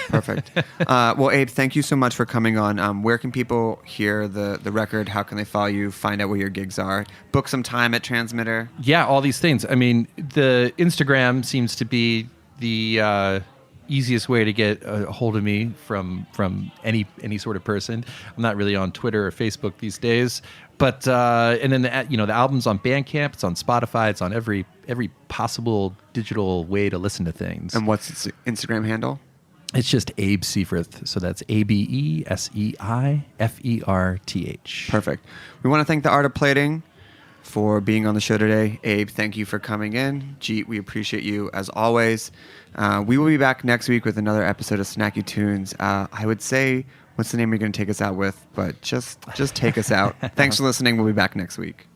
Perfect. Well, Abe, thank you so much for coming on. Where can people hear the record? How can they follow you? Find out where your gigs are? Book some time at Transmitter? Yeah, all these things. I mean, the Instagram seems to be the easiest way to get a hold of me from any sort of person. I'm not really on Twitter or Facebook these days. But and then the album's on Bandcamp, it's on Spotify, it's on every possible digital way to listen to things. And what's its Instagram handle? It's just Abe Seiferth. So that's ABESEIFERTH. Perfect. We want to thank the Art of Plating for being on the show today. Abe, thank you for coming in. Jeet, we appreciate you as always. We will be back next week with another episode of Snacky Tunes. I would say, what's the name you're going to take us out with? But just take us out. Thanks for listening. We'll be back next week.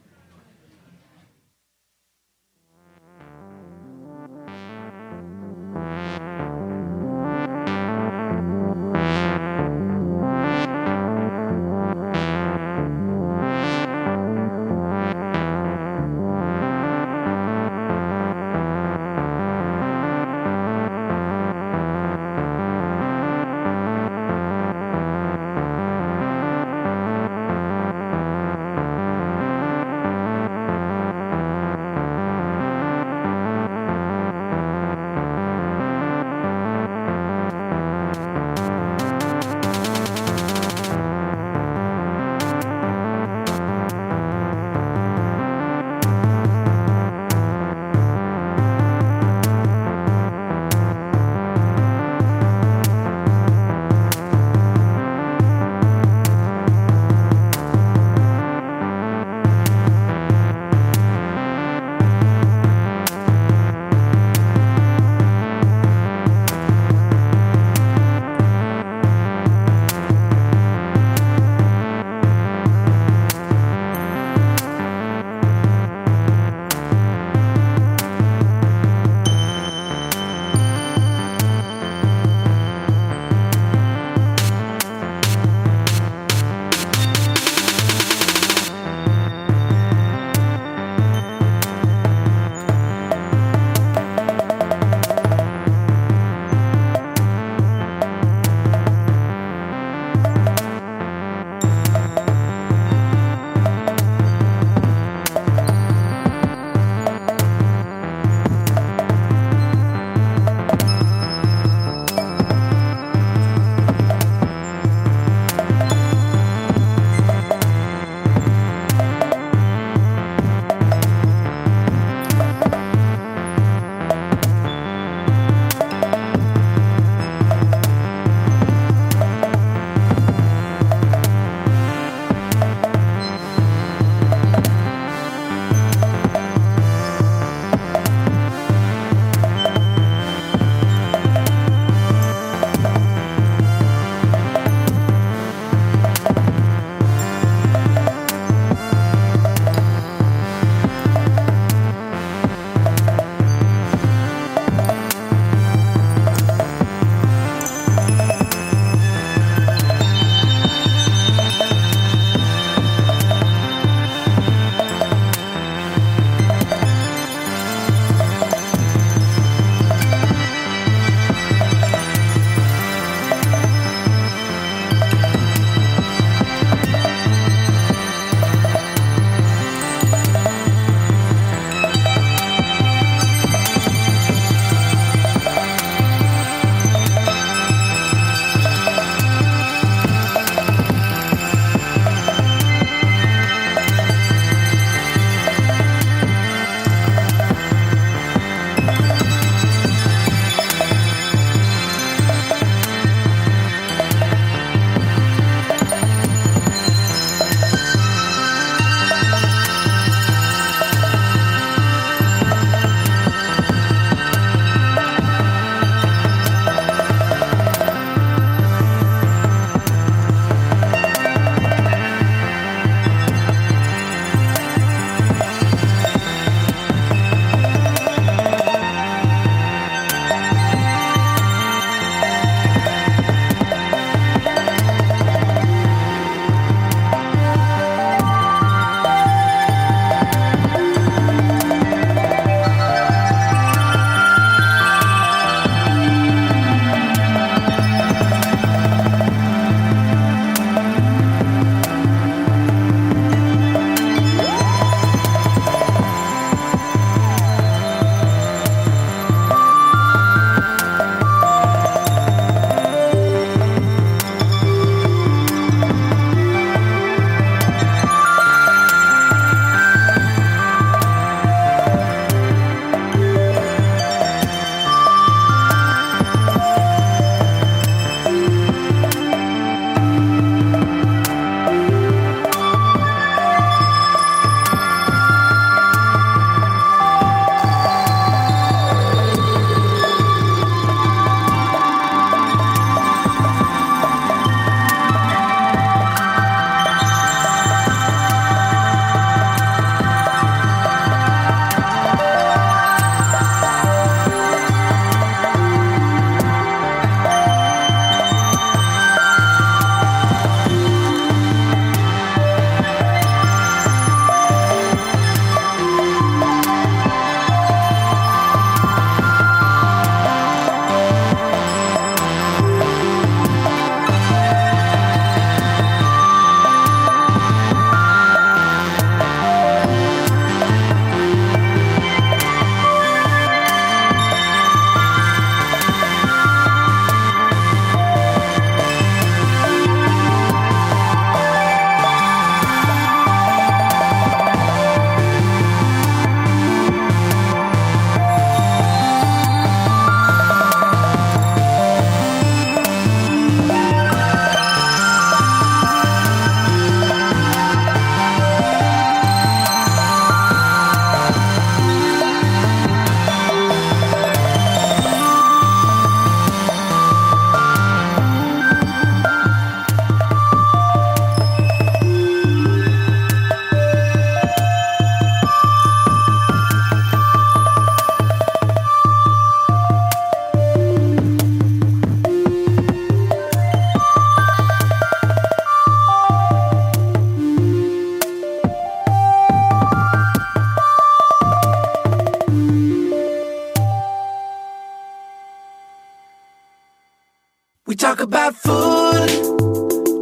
food.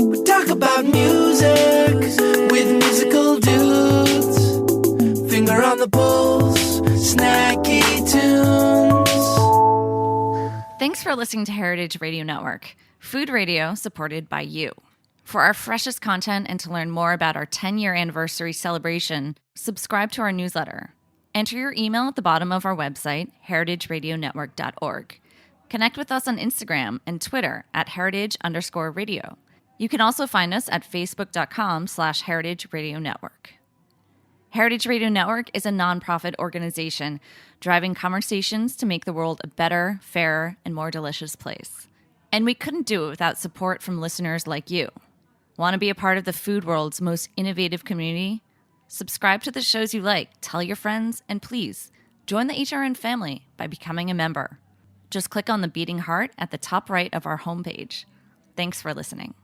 We talk about music with musical dudes. Finger on the pulse, snacky tunes. Thanks for listening to Heritage Radio Network, food radio supported by you. For our freshest content and to learn more about our 10-year anniversary celebration, subscribe to our newsletter. Enter your email at the bottom of our website, heritageradionetwork.org. Connect with us on Instagram and Twitter at heritage_radio. You can also find us at facebook.com/Heritage Radio Network. Heritage Radio Network is a nonprofit organization driving conversations to make the world a better, fairer, and more delicious place. And we couldn't do it without support from listeners like you. Want to be a part of the food world's most innovative community? Subscribe to the shows you like, tell your friends, and please join the HRN family by becoming a member. Just click on the beating heart at the top right of our homepage. Thanks for listening.